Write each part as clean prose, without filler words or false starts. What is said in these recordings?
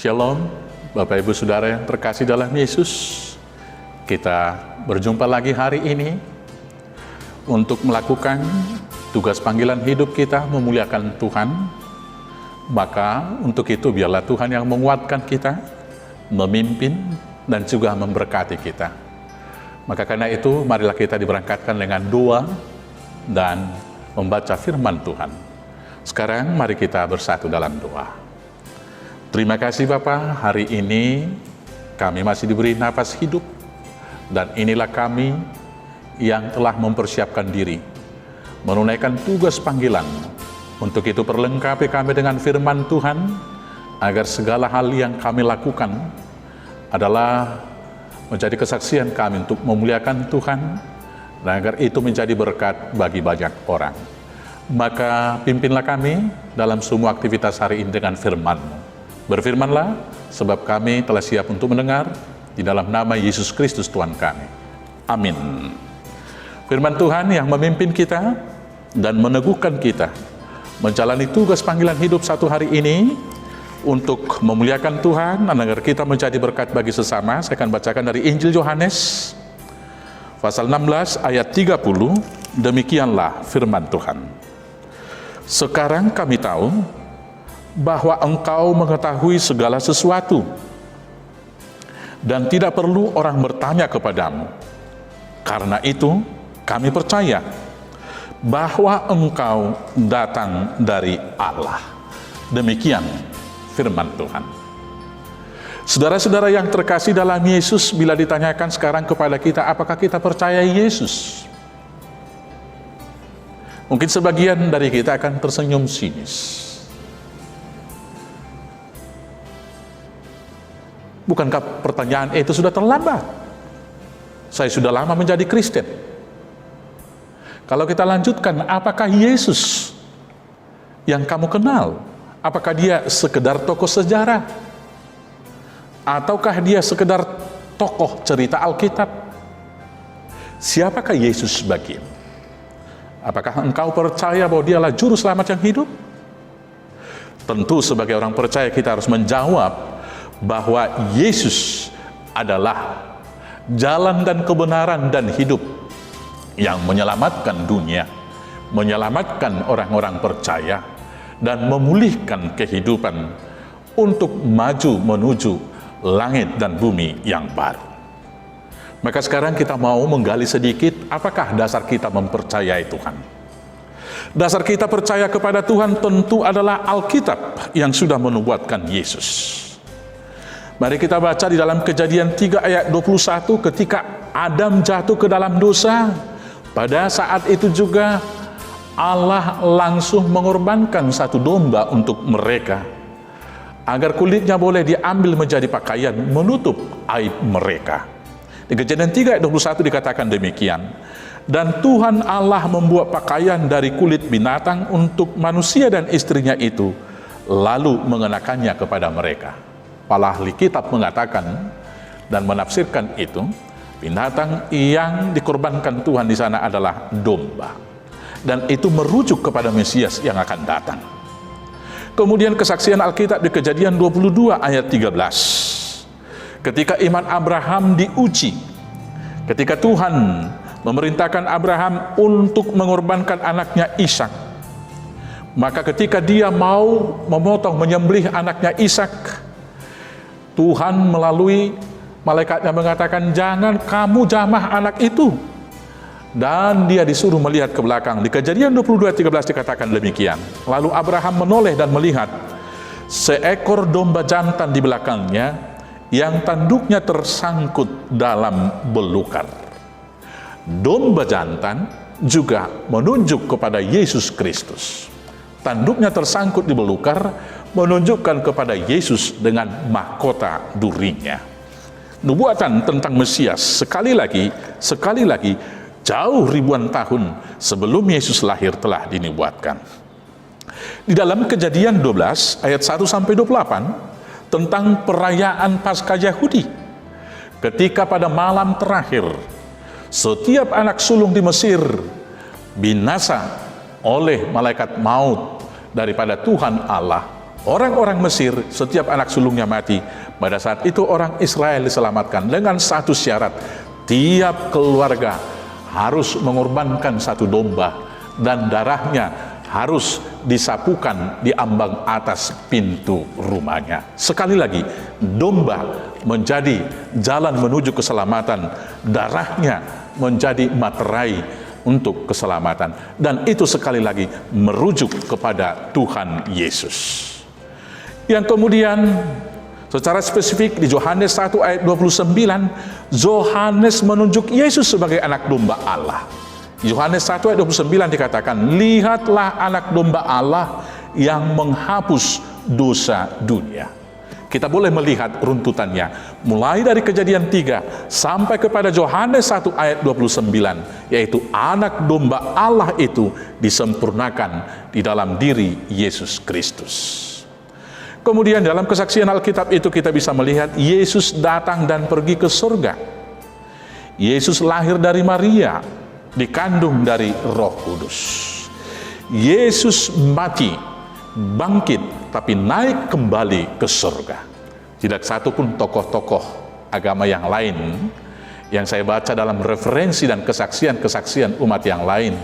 Shalom, Bapak Ibu Saudara yang terkasih dalam Yesus. Kita berjumpa lagi hari ini untuk melakukan tugas panggilan hidup kita memuliakan Tuhan. Maka untuk itu biarlah Tuhan yang menguatkan kita, memimpin, dan juga memberkati kita. Maka karena itu marilah kita diberangkatkan dengan doa dan membaca firman Tuhan. Sekarang mari kita bersatu dalam doa. Terima kasih Bapa, hari ini kami masih diberi nafas hidup, dan inilah kami yang telah mempersiapkan diri, menunaikan tugas panggilan. Untuk itu perlengkapi kami dengan firman Tuhan, agar segala hal yang kami lakukan adalah menjadi kesaksian kami untuk memuliakan Tuhan, dan agar itu menjadi berkat bagi banyak orang. Maka pimpinlah kami dalam semua aktivitas hari ini dengan firman-Mu. Berfirmanlah, sebab kami telah siap untuk mendengar, di dalam nama Yesus Kristus Tuhan kami. Amin. Firman Tuhan yang memimpin kita dan meneguhkan kita menjalani tugas panggilan hidup satu hari ini untuk memuliakan Tuhan dan agar kita menjadi berkat bagi sesama. Saya akan bacakan dari Injil Yohanes pasal 16 ayat 30. Demikianlah firman Tuhan. Sekarang kami tahu bahwa engkau mengetahui segala sesuatu, dan tidak perlu orang bertanya kepadamu. Karena itu kami percaya bahwa engkau datang dari Allah. Demikian firman Tuhan. Saudara-saudara yang terkasih dalam Yesus, bila ditanyakan sekarang kepada kita, apakah kita percaya Yesus? Mungkin sebagian dari kita akan tersenyum sinis. Bukankah pertanyaan itu sudah terlambat? Saya sudah lama menjadi Kristen. Kalau kita lanjutkan, apakah Yesus yang kamu kenal? Apakah dia sekedar tokoh sejarah? Ataukah dia sekedar tokoh cerita Alkitab? Siapakah Yesus bagimu? Apakah engkau percaya bahwa dialah juru selamat yang hidup? Tentu sebagai orang percaya kita harus menjawab bahwa Yesus adalah jalan dan kebenaran dan hidup yang menyelamatkan dunia, menyelamatkan orang-orang percaya, dan memulihkan kehidupan untuk maju menuju langit dan bumi yang baru. Maka sekarang kita mau menggali sedikit, apakah dasar kita mempercayai Tuhan? Dasar kita percaya kepada Tuhan tentu adalah Alkitab yang sudah menubuatkan Yesus. Mari kita baca di dalam Kejadian 3 ayat 21, ketika Adam jatuh ke dalam dosa, pada saat itu juga Allah langsung mengorbankan satu domba untuk mereka, agar kulitnya boleh diambil menjadi pakaian menutup aib mereka. Di Kejadian 3 ayat 21 dikatakan demikian, dan Tuhan Allah membuat pakaian dari kulit binatang untuk manusia dan istrinya itu, lalu mengenakannya kepada mereka. Para ahli kitab mengatakan dan menafsirkan itu, binatang yang dikorbankan Tuhan di sana adalah domba, dan itu merujuk kepada Mesias yang akan datang. Kemudian kesaksian Alkitab di Kejadian 22 ayat 13, ketika iman Abraham diuji, ketika Tuhan memerintahkan Abraham untuk mengorbankan anaknya Ishak, maka ketika dia mau memotong, menyembelih anaknya Ishak, Tuhan melalui malaikatnya mengatakan, jangan kamu jamah anak itu. Dan dia disuruh melihat ke belakang. Di Kejadian 22:13 dikatakan demikian. Lalu Abraham menoleh dan melihat seekor domba jantan di belakangnya, yang tanduknya tersangkut dalam belukar. Domba jantan juga menunjuk kepada Yesus Kristus. Tanduknya tersangkut di belukar menunjukkan kepada Yesus dengan mahkota durinya. Nubuatan tentang Mesias sekali lagi jauh ribuan tahun sebelum Yesus lahir telah dinubuatkan. Di dalam Kejadian 12 ayat 1-28 tentang perayaan Paskah Yahudi, ketika pada malam terakhir setiap anak sulung di Mesir binasa oleh malaikat maut daripada Tuhan Allah, orang-orang Mesir, setiap anak sulungnya mati. Pada saat itu orang Israel diselamatkan dengan satu syarat, tiap keluarga harus mengorbankan satu domba dan darahnya harus disapukan di ambang atas pintu rumahnya. Sekali lagi, domba menjadi jalan menuju keselamatan, darahnya menjadi materai untuk keselamatan, dan itu sekali lagi merujuk kepada Tuhan Yesus. Yang kemudian secara spesifik di Yohanes 1 ayat 29, Yohanes menunjuk Yesus sebagai anak domba Allah. Yohanes 1 ayat 29 dikatakan, lihatlah anak domba Allah yang menghapus dosa dunia. Kita boleh melihat runtutannya, mulai dari Kejadian 3 sampai kepada Yohanes 1 ayat 29, yaitu anak domba Allah itu disempurnakan di dalam diri Yesus Kristus. Kemudian dalam kesaksian Alkitab itu kita bisa melihat Yesus datang dan pergi ke surga. Yesus lahir dari Maria, dikandung dari Roh Kudus. Yesus mati, bangkit, tapi naik kembali ke surga. Tidak satu pun tokoh-tokoh agama yang lain yang saya baca dalam referensi dan kesaksian-kesaksian umat yang lain,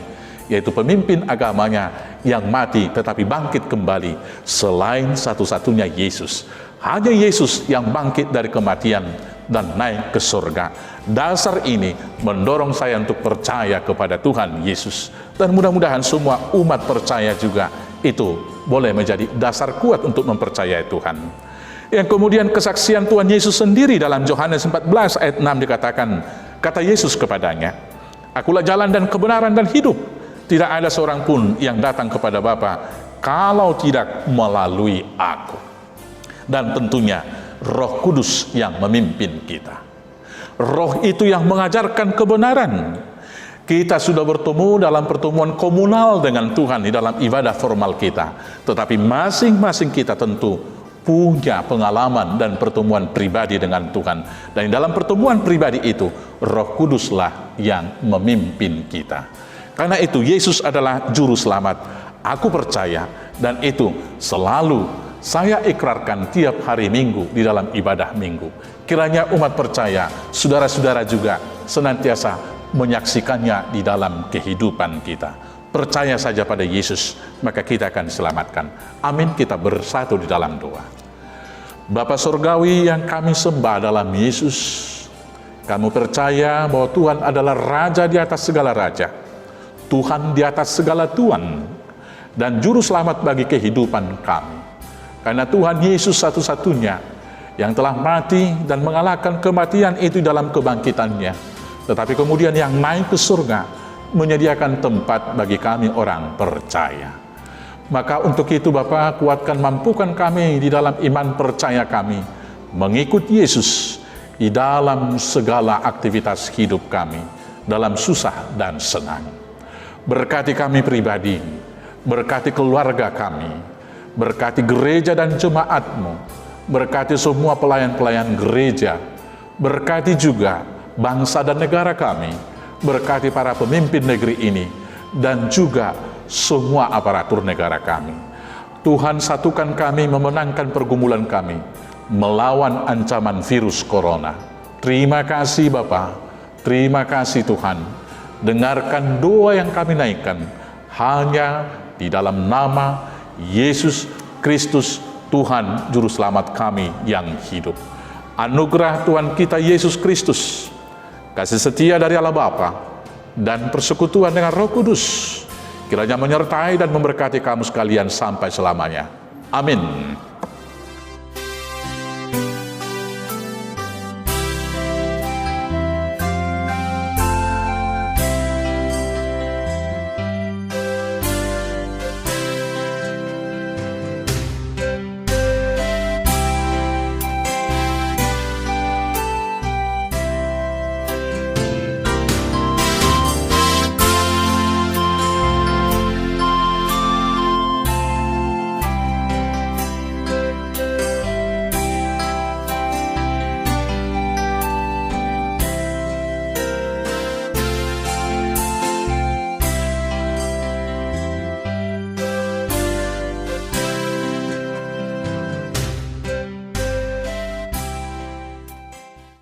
yaitu pemimpin agamanya yang mati tetapi bangkit kembali, selain satu-satunya Yesus. Hanya Yesus yang bangkit dari kematian dan naik ke surga. Dasar ini mendorong saya untuk percaya kepada Tuhan Yesus, dan mudah-mudahan semua umat percaya juga itu boleh menjadi dasar kuat untuk mempercayai Tuhan. Yang kemudian kesaksian Tuhan Yesus sendiri dalam Yohanes 14 ayat 6 dikatakan, kata Yesus kepadanya, akulah jalan dan kebenaran dan hidup. Tidak ada seorang pun yang datang kepada Bapa kalau tidak melalui aku. Dan tentunya Roh Kudus yang memimpin kita. Roh itu yang mengajarkan kebenaran. Kita sudah bertemu dalam pertemuan komunal dengan Tuhan di dalam ibadah formal kita. Tetapi masing-masing kita tentu punya pengalaman dan pertemuan pribadi dengan Tuhan. Dan dalam pertemuan pribadi itu, Roh Kuduslah yang memimpin kita. Karena itu Yesus adalah juru selamat. Aku percaya, dan itu selalu saya ikrarkan tiap hari Minggu di dalam ibadah Minggu. Kiranya umat percaya, saudara-saudara juga senantiasa menyaksikannya di dalam kehidupan kita. Percaya saja pada Yesus, maka kita akan diselamatkan. Amin. Kita bersatu di dalam doa. Bapa Surgawi yang kami sembah dalam Yesus, kami percaya bahwa Tuhan adalah Raja di atas segala raja, Tuhan di atas segala Tuhan, dan Juru Selamat bagi kehidupan kami. Karena Tuhan Yesus satu-satunya yang telah mati dan mengalahkan kematian itu dalam kebangkitannya, tetapi kemudian yang naik ke surga, menyediakan tempat bagi kami orang percaya. Maka untuk itu Bapa, kuatkan, mampukan kami di dalam iman percaya kami, mengikut Yesus di dalam segala aktivitas hidup kami, dalam susah dan senang. Berkati kami pribadi, berkati keluarga kami, berkati gereja dan jemaat-Mu, berkati semua pelayan-pelayan gereja, berkati juga bangsa dan negara kami, berkati para pemimpin negeri ini, dan juga semua aparatur negara kami. Tuhan, satukan kami memenangkan pergumulan kami melawan ancaman virus corona. Terima kasih Bapa, terima kasih Tuhan. Dengarkan doa yang kami naikkan hanya di dalam nama Yesus Kristus, Tuhan Juru Selamat kami yang hidup. Anugerah Tuhan kita Yesus Kristus, kasih setia dari Allah Bapa, dan persekutuan dengan Roh Kudus kiranya menyertai dan memberkati kamu sekalian sampai selamanya. Amin.